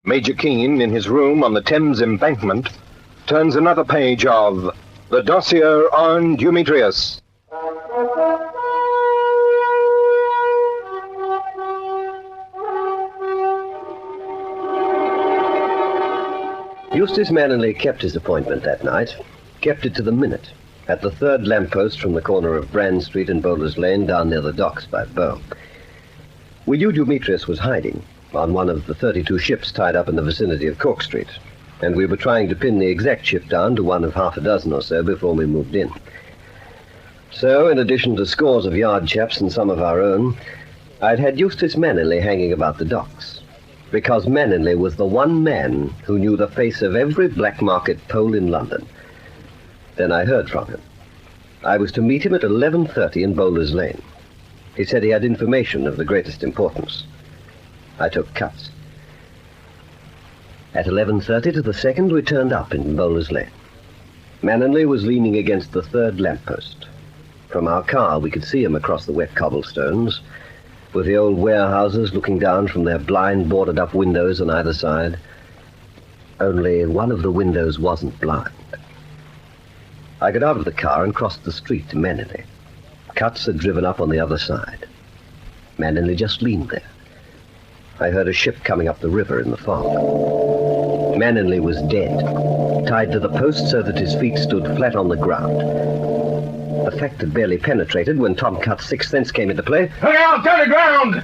Major Keane, in his room on the Thames Embankment, turns another page of the Dossier on Dumetrius. Eustace Manningley kept his appointment that night, kept it to the minute, at the third lamppost from the corner of Brand Street and Bowler's Lane down near the docks by Bow. We knew Dumetrius was hiding on one of the 32 ships tied up in the vicinity of Cork Street, and we were trying to pin the exact ship down to one of half a dozen or so before we moved in. So, in addition to scores of yard chaps and some of our own, I'd had Eustace Manningley hanging about the docks, because Manningley was the one man who knew the face of every black market pole in London. Then I heard from him. I was to meet him at 11:30 in Bowler's Lane. He said he had information of the greatest importance. I took cuts. At 11:30 to the second, we turned up in Bowler's Lane. Manningley was leaning against the third lamppost. From our car, we could see him across the wet cobblestones, with the old warehouses looking down from their blind, boarded-up windows on either side. Only one of the windows wasn't blind. I got out of the car and crossed the street to Manningley. Cuts had driven up on the other side. Manningley just leaned there. I heard a ship coming up the river in the fog. Manningley was dead, tied to the post so that his feet stood flat on the ground. The fact had barely penetrated when Tom Cut's sixth sense came into play. Look out! Down the ground!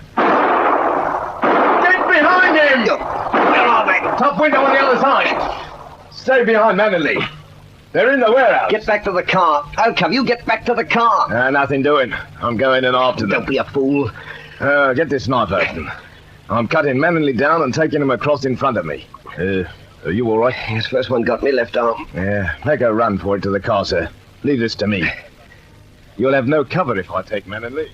Get behind him! Where are they? Top window on the other side. Stay behind Manningley. They're in the warehouse. Get back to the car. I'll come. You get back to the car. Nothing doing. I'm going in after them. Don't be a fool. Get this knife open. I'm cutting Manningley down and taking him across in front of me. Are you all right? Yes, first one got me, left arm. Yeah, make a run for it to the car, sir. Leave this to me. You'll have no cover if I take Manningley.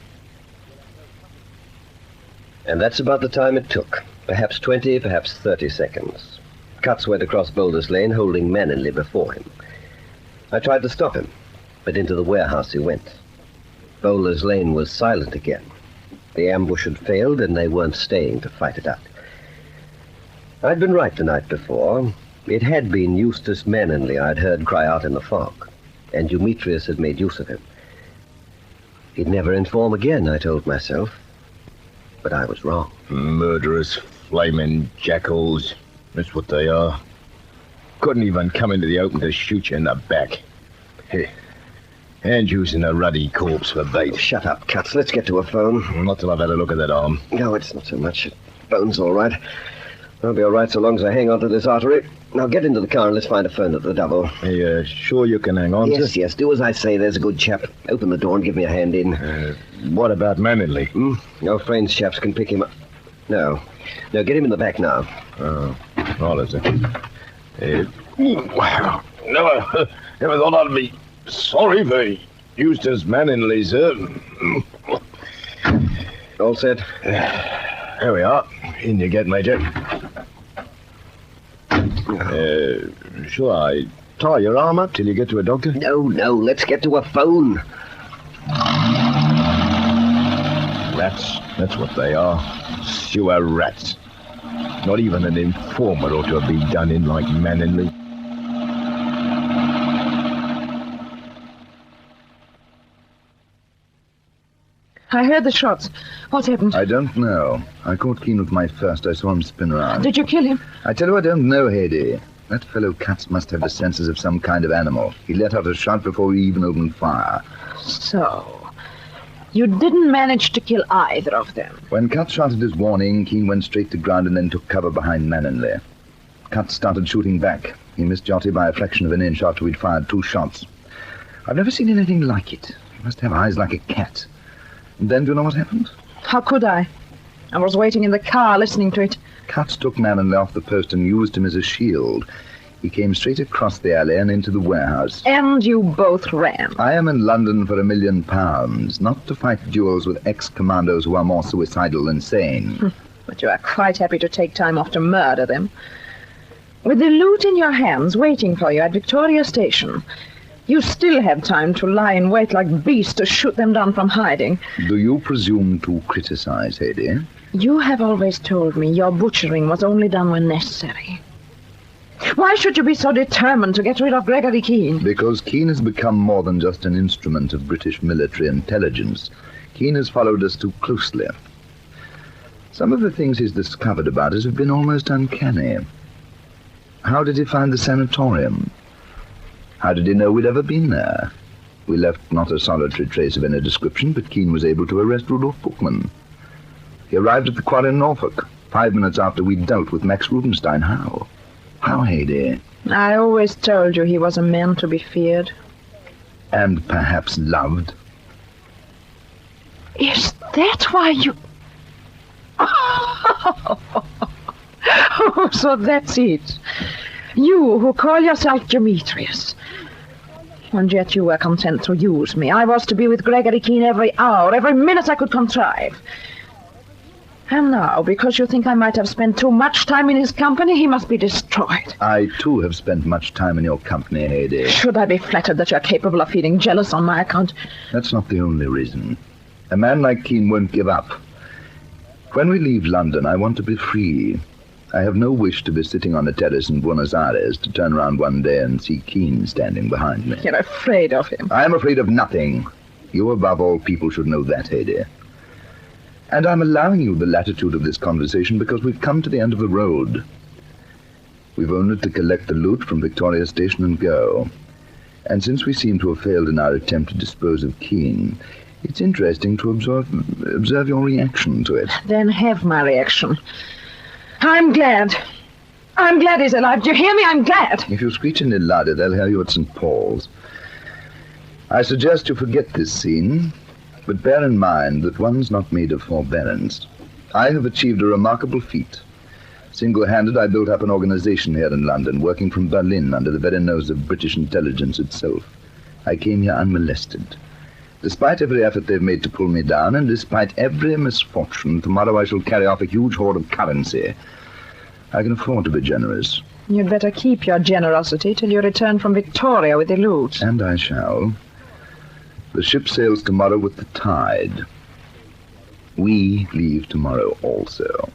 And that's about the time it took. Perhaps 20, perhaps 30 seconds. Cuts went across Bowler's Lane, holding Manningley before him. I tried to stop him, but into the warehouse he went. Bowler's Lane was silent again. The ambush had failed, and they weren't staying to fight it out. I'd been right the night before. It had been Eustace Manningley I'd heard cry out in the fog, and Dumetrius had made use of him. He'd never inform again, I told myself, but I was wrong. Murderous, flaming jackals. That's what they are. Couldn't even come into the open to shoot you in the back. Hey, and using a ruddy corpse for bait. Shut up, Cuts. Let's get to a phone. Not till I've had a look at that arm. No, it's not so much. Phone's all right. I'll be all right so long as I hang on to this artery. Now get into the car and let's find a phone at the double. Hey, sure you can hang on? Yes, yes. Do as I say. There's a good chap. Open the door and give me a hand in. What about Manningley? Your friend's chaps can pick him up. No, get him in the back now. Oh, is it? Wow. Never thought I'd be sorry for Eustace Manningley, sir. All set? Here we are. In you get, Major. Shall I tie your arm up till you get to a doctor? No, let's get to a phone. That's what they are. Sewer rats. Not even an informer ought to have been done in like Manningley. I heard the shots. What's happened? I don't know. I caught Keane with my first. I saw him spin around. Did you kill him? I tell you, I don't know, Hedy. That fellow Katz must have the senses of some kind of animal. He let out a shot before we even opened fire. So, you didn't manage to kill either of them? When Katz shouted his warning, Keane went straight to ground and then took cover behind Manningley. Katz started shooting back. He missed Jotty by a fraction of an inch after we'd fired 2 shots. I've never seen anything like it. He must have eyes like a cat. And then, do you know what happened? How could I? I was waiting in the car, listening to it. Katz took Manningley off the post and used him as a shield. He came straight across the alley and into the warehouse. And you both ran. I am in London for £1 million, not to fight duels with ex-commandos who are more suicidal than sane. But you are quite happy to take time off to murder them. With the loot in your hands, waiting for you at Victoria Station, you still have time to lie in wait like beasts to shoot them down from hiding. Do you presume to criticize, Hedy? You have always told me your butchering was only done when necessary. Why should you be so determined to get rid of Gregory Keene? Because Keene has become more than just an instrument of British military intelligence. Keene has followed us too closely. Some of the things he's discovered about us have been almost uncanny. How did he find the sanatorium? How did he know we'd ever been there? We left not a solitary trace of any description, but Keene was able to arrest Rudolf Buchmann. He arrived at the quarry in Norfolk, 5 minutes after we'd dealt with Max Rubenstein. How? How, Haydée? I always told you he was a man to be feared. And perhaps loved. Is that why you... Oh, so that's it. You who call yourself Dumetrius. And yet you were content to use me. I was to be with Gregory Keene every hour, every minute I could contrive. And now, because you think I might have spent too much time in his company, he must be destroyed. I, too, have spent much time in your company, Haydée. Should I be flattered that you're capable of feeling jealous on my account? That's not the only reason. A man like Keene won't give up. When we leave London, I want to be free. I have no wish to be sitting on a terrace in Buenos Aires to turn around one day and see Keene standing behind me. You're afraid of him. I am afraid of nothing. You, above all people, should know that, Haydée. And I'm allowing you the latitude of this conversation because we've come to the end of the road. We've only to collect the loot from Victoria Station and go. And since we seem to have failed in our attempt to dispose of Keene, it's interesting to observe your reaction to it. Then have my reaction. I'm glad. I'm glad he's alive. Do you hear me? I'm glad. If you screech any louder, they'll hear you at St. Paul's. I suggest you forget this scene, but bear in mind that one's not made of forbearance. I have achieved a remarkable feat. Single-handed, I built up an organization here in London, working from Berlin under the very nose of British intelligence itself. I came here unmolested. Despite every effort they've made to pull me down, and despite every misfortune, tomorrow I shall carry off a huge hoard of currency. I can afford to be generous. You'd better keep your generosity till you return from Victoria with the loot. And I shall. The ship sails tomorrow with the tide. We leave tomorrow also.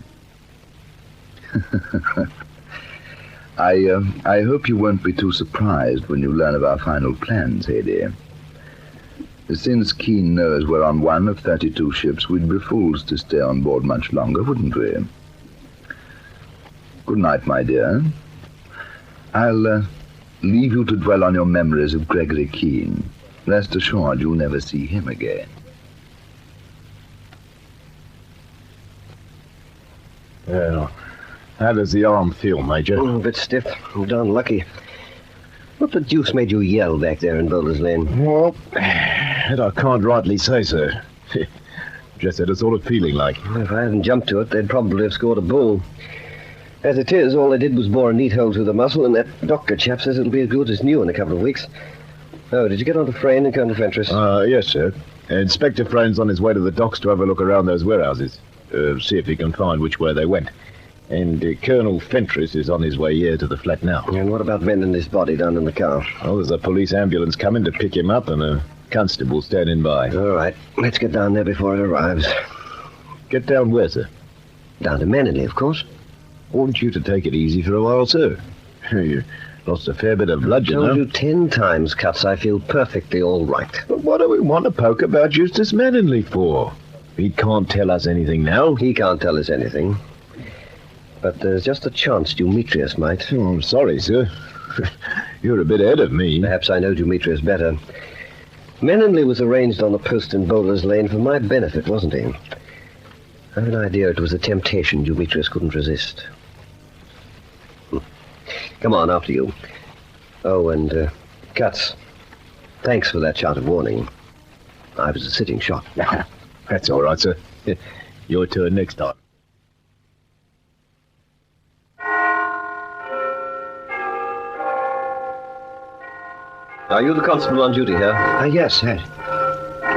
I hope you won't be too surprised when you learn of our final plans, Haydée. Since Keene knows we're on one of 32 ships, we'd be fools to stay on board much longer, wouldn't we? Good night, my dear. I'll leave you to dwell on your memories of Gregory Keene. Rest assured you'll never see him again. Well, how does the arm feel, Major? A bit stiff. I'm darn lucky. What the deuce made you yell back there in Bowler's Lane? Well, that I can't rightly say, sir. Just had a sort of feeling like. If I hadn't jumped to it, they'd probably have scored a bull. As it is, all they did was bore a neat hole through the muscle, and that doctor chap says it'll be as good as new in a couple of weeks. Oh, did you get on to Frayne and Colonel Fentress? Yes, sir. Inspector Frayne's on his way to the docks to have a look around those warehouses. See if he can find which way they went. And Colonel Fentress is on his way here to the flat now. And what about mending his body down in the car? Oh, there's a police ambulance coming to pick him up and a constable standing by. All right. Let's get down there before it arrives. Get down where, sir? Down to Manningley, of course. Oughtn't you to take it easy for a while, sir? You lost a fair bit of blood, you know. I told you 10 times, Cuts. I feel perfectly all right. But what do we want to poke about Eustace Manningley for? He can't tell us anything now. He can't tell us anything. But there's just a chance Dumetrius might. Oh, I'm sorry, sir. You're a bit ahead of me. Perhaps I know Dumetrius better. Manningley was arranged on the post in Bowler's Lane for my benefit, wasn't he? I have an idea it was a temptation Dumetrius couldn't resist. Come on, after you. Oh, and, Cuts, thanks for that shot of warning. I was a sitting shot. That's all right, sir. Your turn next time. Are you the constable on duty here? Yes, sir.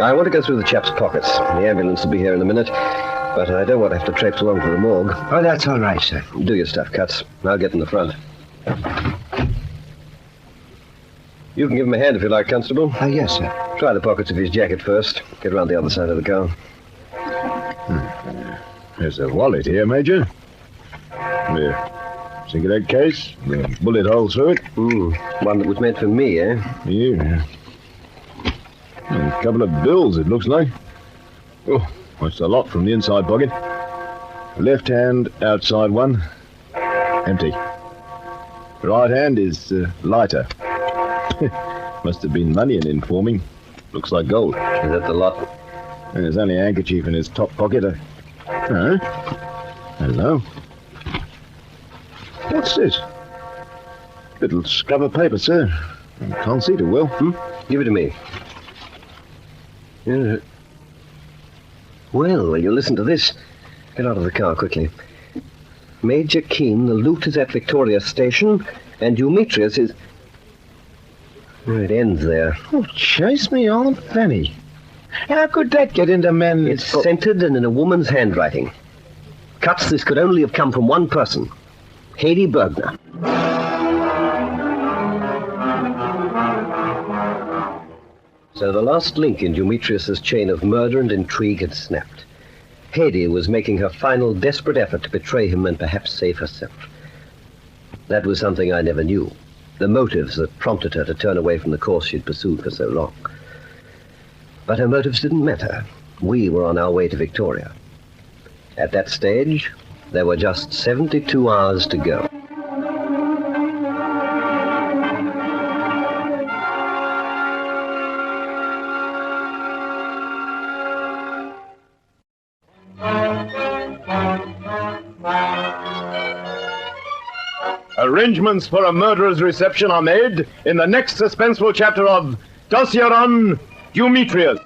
I want to go through the chap's pockets. The ambulance will be here in a minute, but I don't want to have to traipse along to the morgue. Oh, that's all right, sir. Do your stuff, Cuts. I'll get in the front. You can give him a hand if you like, Constable. Yes, sir. Try the pockets of his jacket first. Get around the other side of the car. There's a wallet here, Major. There. Cigarette case, the bullet hole through it. One that was meant for me, eh? Yeah. And a couple of bills, it looks like. Oh, what's the lot from the inside pocket? Left hand outside one. Empty. Right hand is lighter. Must have been money in informing. Looks like gold. Is that the lot? And there's only a handkerchief in his top pocket. Huh? Hello. What's this? Little scrap of paper, sir. I can't see too well. Give it to me. Well, will you listen to this? Get out of the car quickly. Major Keene, the loot is at Victoria Station, and Dumetrius is... It ends there. Oh, chase me, Aunt Fanny. How could that get into men? It's scented and in a woman's handwriting. Cuts this could only have come from one person. Hayley Bergner. So the last link in Dumetrius's chain of murder and intrigue had snapped. Hayley was making her final desperate effort to betray him and perhaps save herself. That was something I never knew. The motives that prompted her to turn away from the course she'd pursued for so long. But her motives didn't matter. We were on our way to Victoria. At that stage, there were just 72 hours to go. Arrangements for a murderer's reception are made in the next suspenseful chapter of Dossier on Dumetrius.